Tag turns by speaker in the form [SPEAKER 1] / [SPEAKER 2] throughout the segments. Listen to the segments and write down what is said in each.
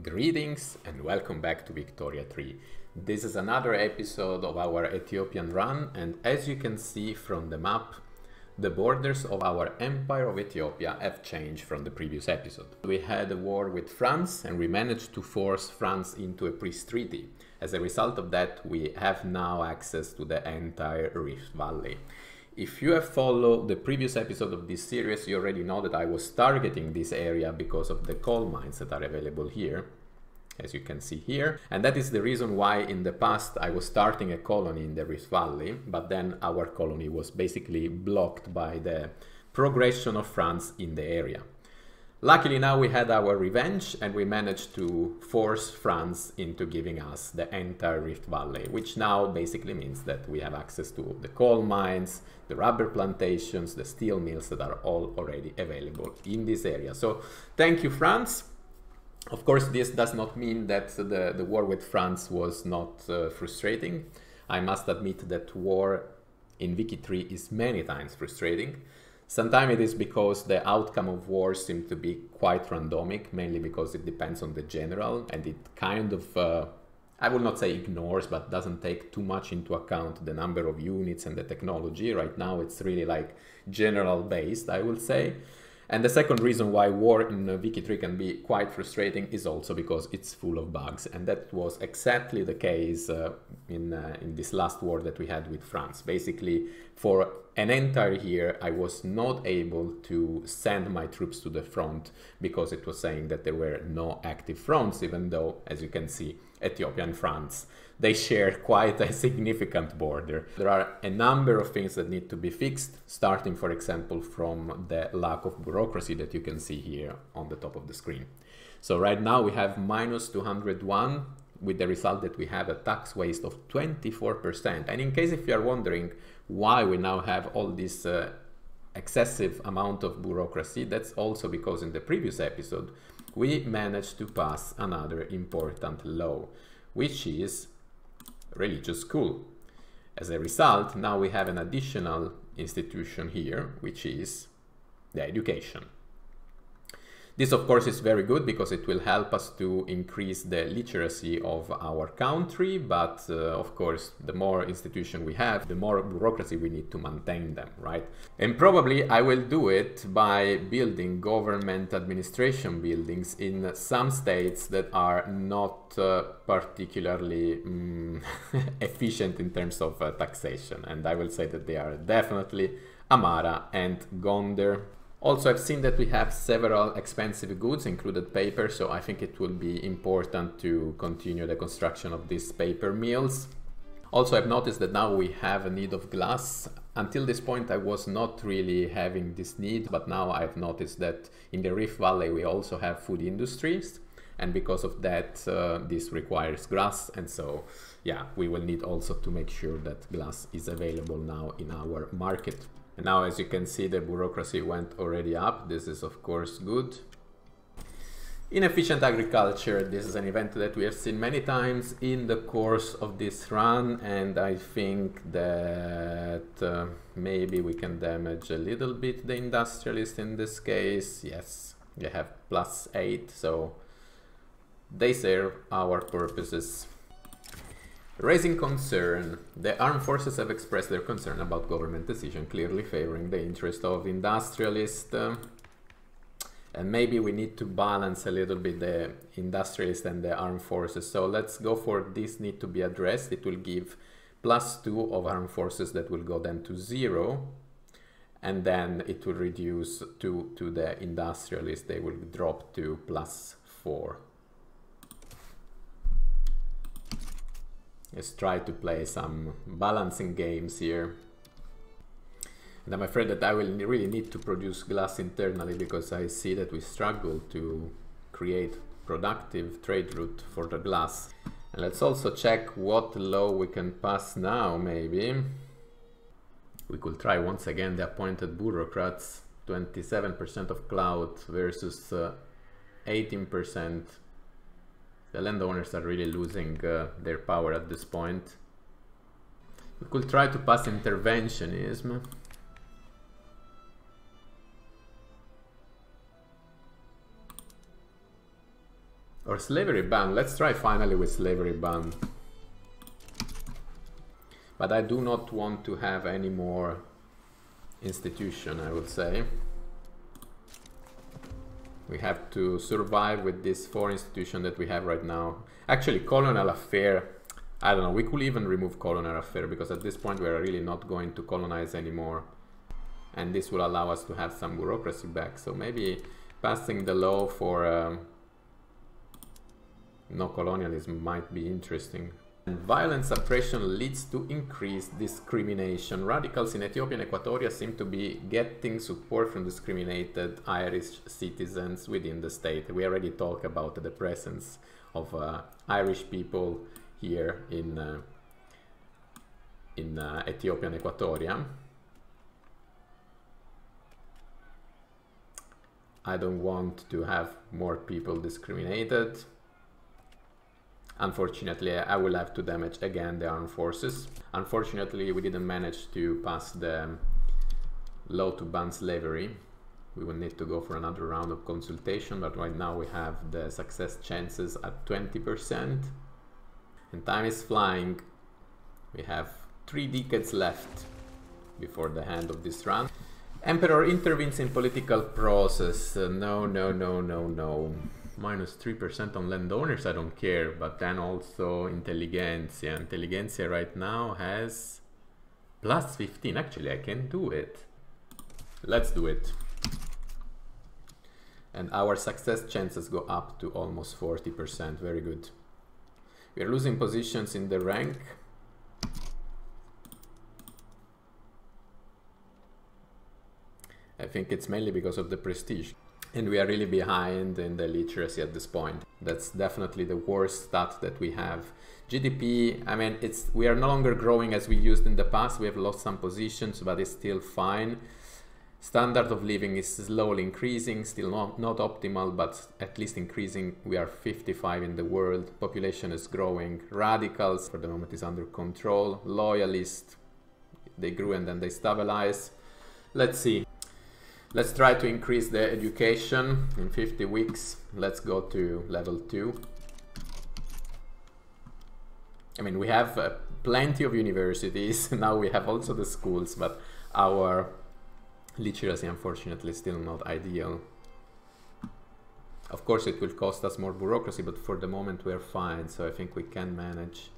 [SPEAKER 1] Greetings and welcome back to Victoria 3. This is another episode of our Ethiopian run, and as you can see from the map, the borders of our Empire of Ethiopia have changed from the previous episode. We had a war with France and we managed to force France into a peace treaty. As a result of that, we have now access to the entire Rift Valley. If you have followed the previous episode of this series, you already know that I was targeting this area because of the coal mines that are available here, as you can see here. And that is the reason why in the past I was starting a colony in the Rift Valley, but then our colony was basically blocked by the progression of France in the area. Luckily now we had our revenge and we managed to force France into giving us the entire Rift Valley, which now basically means that we have access to the coal mines, the rubber plantations, the steel mills that are all already available in this area. So thank you, France. Of course, this does not mean that the war with France was not frustrating. I must admit that war in Wiki 3 is many times frustrating. Sometimes it is because the outcome of war seems to be quite randomic, mainly because it depends on the general and it kind of, I will not say ignores, but doesn't take too much into account the number of units and the technology. Right now it's really like general based, I will say. And the second reason why war in Wiki 3 can be quite frustrating is also because it's full of bugs. And that was exactly the case in this last war that we had with France. Basically, for an entire year, I was not able to send my troops to the front because it was saying that there were no active fronts, even though, as you can see, Ethiopia and France, they share quite a significant border. There are a number of things that need to be fixed, starting, for example, from the lack of bureaucracy that you can see here on the top of the screen. So right now we have minus 201, with the result that we have a tax waste of 24%. And in case if you are wondering why we now have all this excessive amount of bureaucracy, that's also because in the previous episode we managed to pass another important law, which is religious school. As a result, now we have an additional institution here, which is the education. This, of course, is very good because it will help us to increase the literacy of our country, but of course, the more institution we have, the more bureaucracy we need to maintain them, right? And probably I will do it by building government administration buildings in some states that are not particularly efficient in terms of taxation. And I will say that they are definitely Amara and Gondar. Also, I've seen that we have several expensive goods, included paper, so I think it will be important to continue the construction of these paper mills. Also, I've noticed that now we have a need of glass. Until this point, I was not really having this need, but now I've noticed that in the Rift Valley, we also have food industries. And because of that, this requires glass. And so, yeah, we will need also to make sure that glass is available now in our market. And now, as you can see, the bureaucracy went already up. This is, of course, good. Inefficient agriculture. This is an event that we have seen many times in the course of this run. And I think that maybe we can damage a little bit the industrialist in this case. Yes, they have +8, so they serve our purposes. Raising concern. The armed forces have expressed their concern about government decision, clearly favoring the interest of industrialists. And maybe we need to balance a little bit the industrialists and the armed forces. So let's go for this need to be addressed. It will give +2 of armed forces that will go then to 0. And then it will reduce to the industrialists. They will drop to +4. Let's try to play some balancing games here. And I'm afraid that I will really need to produce glass internally because I see that we struggle to create productive trade route for the glass. And let's also check what law we can pass now, maybe. We could try once again the appointed bureaucrats. 27% of clout versus 18%. The landowners are really losing their power at this point. We could try to pass interventionism. Or slavery ban. Let's try finally with slavery ban. But I do not want to have any more institution, I would say. We have to survive with this 4 institution that we have right now. Actually, colonial affair, I don't know, we could even remove colonial affair, because at this point we are really not going to colonize anymore. And this will allow us to have some bureaucracy back. So maybe passing the law for no colonialism might be interesting. And violent suppression leads to increased discrimination. Radicals in Ethiopia and Equatoria seem to be getting support from discriminated Irish citizens within the state. We already talked about the presence of Irish people here in Ethiopia and Equatoria. I don't want to have more people discriminated. Unfortunately, I will have to damage again the armed forces. Unfortunately, we didn't manage to pass the law to ban slavery. We will need to go for another round of consultation, but right now we have the success chances at 20%. And time is flying. We have 3 decades left before the end of this run. Emperor intervenes in political process. No, no, no, no, no. Minus 3% on landowners, I don't care. But then also intelligentsia. Intelligentsia right now has plus 15. Actually, I can do it. Let's do it. And our success chances go up to almost 40%. Very good. We are losing positions in the rank. I think it's mainly because of the prestige. And we are really behind in the literacy at this point. That's definitely the worst stat that we have. GDP, I mean, we are no longer growing as we used in the past. We have lost some positions, but it's still fine. Standard of living is slowly increasing, still not optimal, but at least increasing. We are 55 in the world. Population is growing. Radicals, for the moment, is under control. Loyalists, they grew and then they stabilize. Let's see. Let's try to increase the education in 50 weeks. Let's go to level 2. I mean, we have plenty of universities. Now we have also the schools, but our literacy, unfortunately, is still not ideal. Of course, it will cost us more bureaucracy, but for the moment we're fine, so I think we can manage.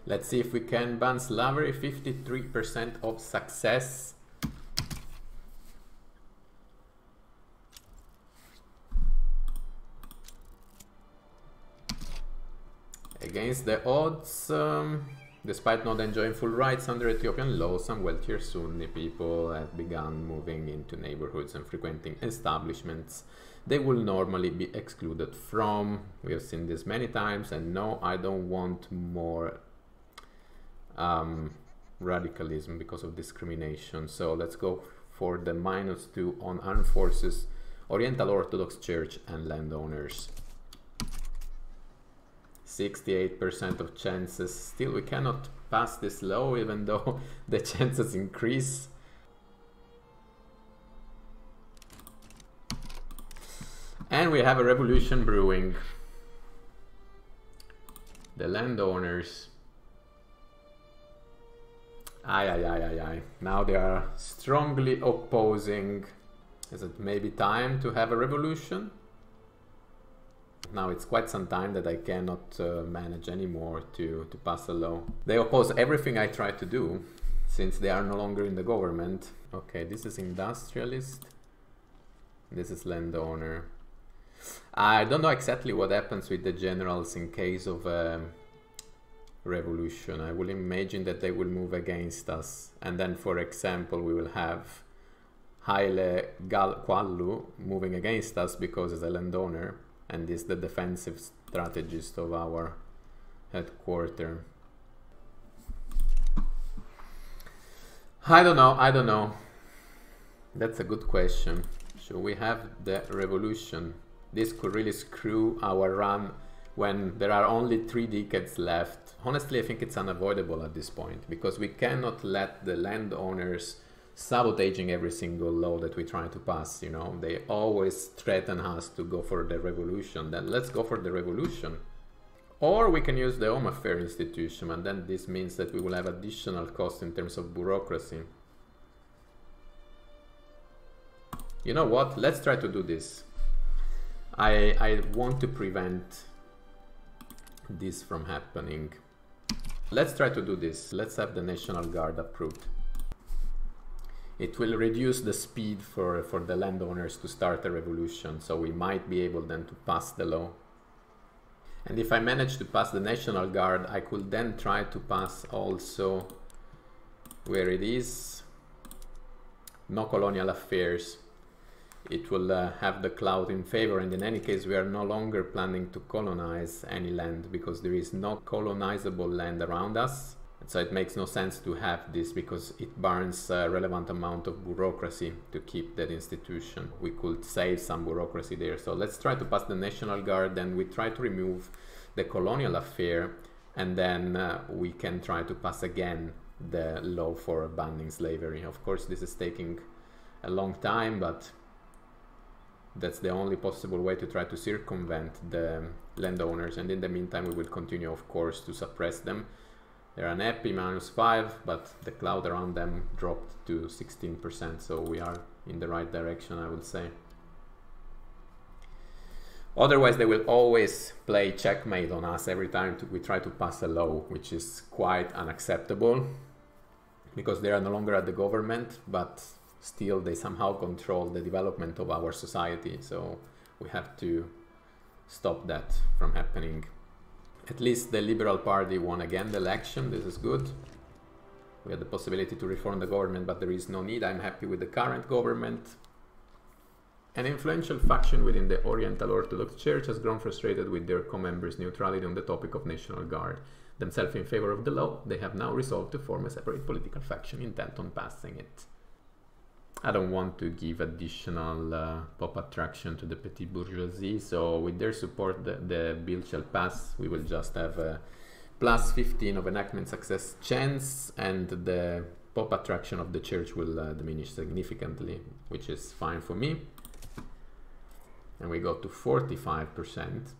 [SPEAKER 1] Let's see if we can ban slavery. 53% of success. Against the odds, despite not enjoying full rights under Ethiopian law, some wealthier Sunni people have begun moving into neighborhoods and frequenting establishments they will normally be excluded from. We have seen this many times, and no, I don't want more radicalism because of discrimination. So let's go for the -2 on armed forces, Oriental Orthodox Church and landowners. 68% of chances. Still, we cannot pass this law, even though the chances increase. And we have a revolution brewing. The landowners. Now they are strongly opposing. Is it maybe time to have a revolution? Now it's quite some time that I cannot manage anymore to pass a law. They oppose everything I try to do, since they are no longer in the government. Okay, this is industrialist. This is landowner. I don't know exactly what happens with the generals in case of a revolution. I will imagine that they will move against us. And then, for example, we will have Haile Kwallu moving against us because he's a landowner. And is the defensive strategist of our headquarters. I don't know. That's a good question. Should we have the revolution? This could really screw our run when there are only 3 decades left. Honestly, I think it's unavoidable at this point, because we cannot let the landowners sabotaging every single law that we try to pass. You know, they always threaten us to go for the revolution. Then let's go for the revolution. Or we can use the Home Affairs institution, and then this means that we will have additional costs in terms of bureaucracy. You know what? Let's try to do this. I want to prevent this from happening. Let's try to do this. Let's have the National Guard approved. It will reduce the speed for the landowners to start a revolution, so we might be able then to pass the law. And if I manage to pass the National Guard, I could then try to pass also, where it is, no colonial affairs. It will have the cloud in favor, and in any case we are no longer planning to colonize any land because there is no colonizable land around us. So it makes no sense to have this because it burns a relevant amount of bureaucracy to keep that institution. We could save some bureaucracy there. So let's try to pass the National Guard, and we try to remove the colonial affair, and then we can try to pass again the law for banning slavery. Of course, this is taking a long time, but that's the only possible way to try to circumvent the landowners. And in the meantime, we will continue, of course, to suppress them. They're unhappy, -5, but the cloud around them dropped to 16%, so we are in the right direction, I would say. Otherwise, they will always play checkmate on us every time we try to pass a law, which is quite unacceptable, because they are no longer at the government, but still they somehow control the development of our society, so we have to stop that from happening. At least the Liberal Party won again the election. This is good. We had the possibility to reform the government, but there is no need. I'm happy with the current government. An influential faction within the Oriental Orthodox Church has grown frustrated with their co-members' neutrality on the topic of National Guard. Themselves in favor of the law, they have now resolved to form a separate political faction intent on passing it. I don't want to give additional pop attraction to the petty bourgeoisie, so with their support the bill shall pass. We will just have a +15 of enactment success chance, and the pop attraction of the church will diminish significantly, which is fine for me. And we go to 45%.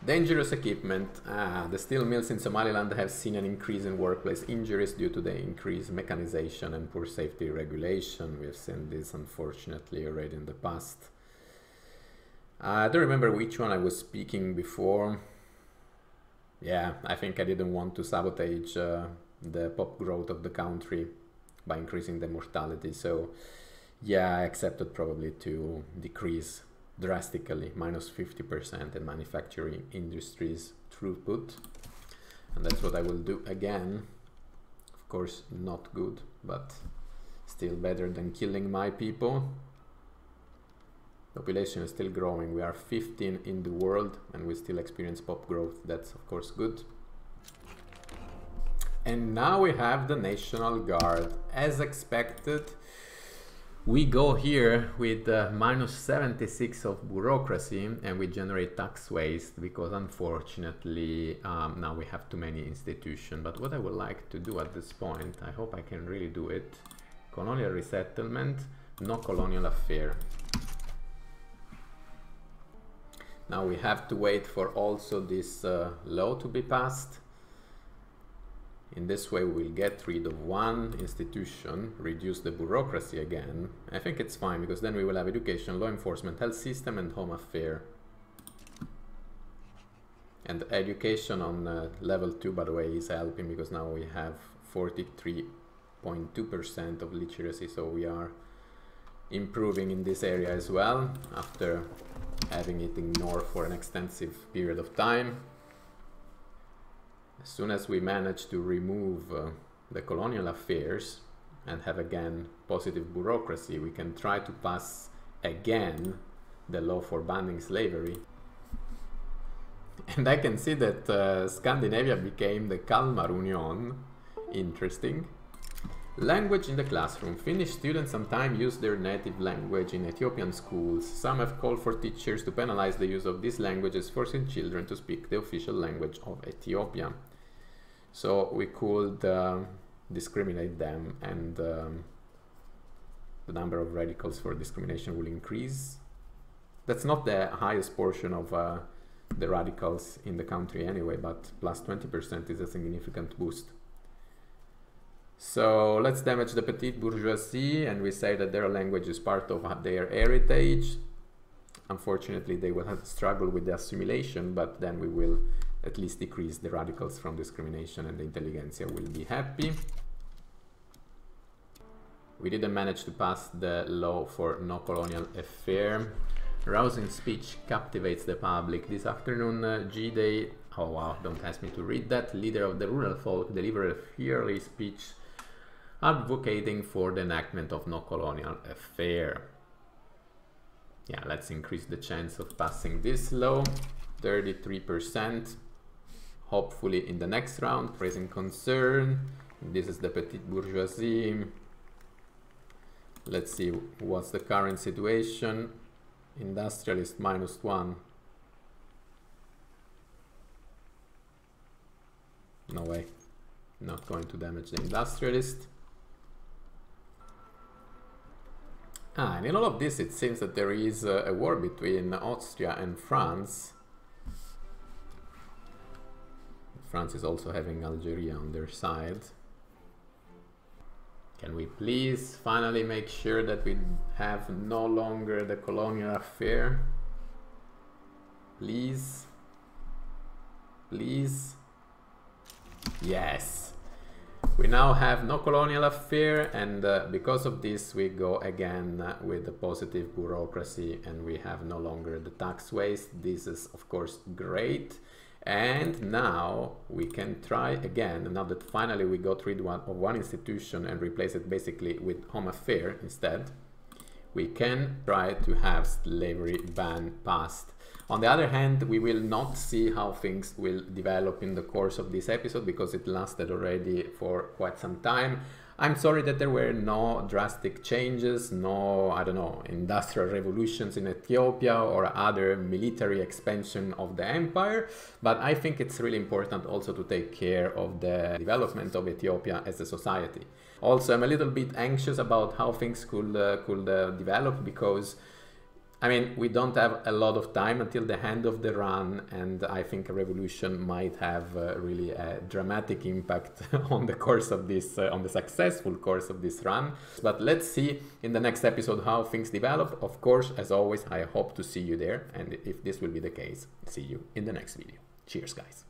[SPEAKER 1] Dangerous equipment. The steel mills in Somaliland have seen an increase in workplace injuries due to the increased mechanization and poor safety regulation. We have seen this unfortunately already in the past. I don't remember which one I was speaking before. Yeah, I think I didn't want to sabotage the pop growth of the country by increasing the mortality. So yeah, I accepted probably to decrease drastically, -50% in manufacturing industries throughput, and that's what I will do again. Of course, not good, but still better than killing my people. Population is still growing. We are 15 in the world and we still experience pop growth. That's of course good. And now we have the National Guard. As expected, we go here with -76 of bureaucracy, and we generate tax waste because unfortunately now we have too many institutions. But what I would like to do at this point, I hope I can really do it: colonial resettlement, no colonial affair. Now we have to wait for also this law to be passed. In this way we will get rid of one institution, reduce the bureaucracy again. I think it's fine because then we will have education, law enforcement, health system and home affairs. And education on level 2, by the way, is helping because now we have 43.2% of literacy, so we are improving in this area as well after having it ignored for an extensive period of time. As soon as we manage to remove the colonial affairs and have again positive bureaucracy, we can try to pass again the law for banning slavery. And I can see that Scandinavia became the Kalmar Union. Interesting. Language in the classroom. Finnish students sometimes use their native language in Ethiopian schools. Some have called for teachers to penalize the use of these languages, forcing children to speak the official language of Ethiopia. So we could discriminate them, and the number of radicals for discrimination will increase. That's not the highest portion of the radicals in the country anyway, but plus 20% is a significant boost. So let's damage the petite bourgeoisie, and we say that their language is part of their heritage. Unfortunately, they will have to struggle with the assimilation, but then we will at least decrease the radicals from discrimination, and the intelligentsia will be happy. We didn't manage to pass the law for no colonial affair. Rousing speech captivates the public. This afternoon, G-Day, oh wow, don't ask me to read that, leader of the rural folk delivered a fiery speech advocating for the enactment of no colonial affair. Yeah, let's increase the chance of passing this law, 33%. Hopefully in the next round, raising concern. This is the petite bourgeoisie. Let's see what's the current situation. Industrialist -1. No way. Not going to damage the industrialist. And in all of this, it seems that there is a war between Austria and France. France is also having Algeria on their side. Can we please finally make sure that we have no longer the colonial affair? Please? Please? Yes! We now have no colonial affair, and because of this we go again with the positive bureaucracy, and we have no longer the tax waste. This is of course great. And now we can try again, now that finally we got rid of one institution and replace it basically with home affair instead. We can try to have slavery ban passed. On the other hand, we will not see how things will develop in the course of this episode because it lasted already for quite some time. I'm sorry that there were no drastic changes, no, I don't know, industrial revolutions in Ethiopia or other military expansion of the empire, but I think it's really important also to take care of the development of Ethiopia as a society. Also, I'm a little bit anxious about how things could develop because, I mean, we don't have a lot of time until the end of the run, and I think a revolution might have really a dramatic impact on the course of this, on the successful course of this run. But let's see in the next episode how things develop. Of course, as always, I hope to see you there, and if this will be the case, see you in the next video. Cheers, guys.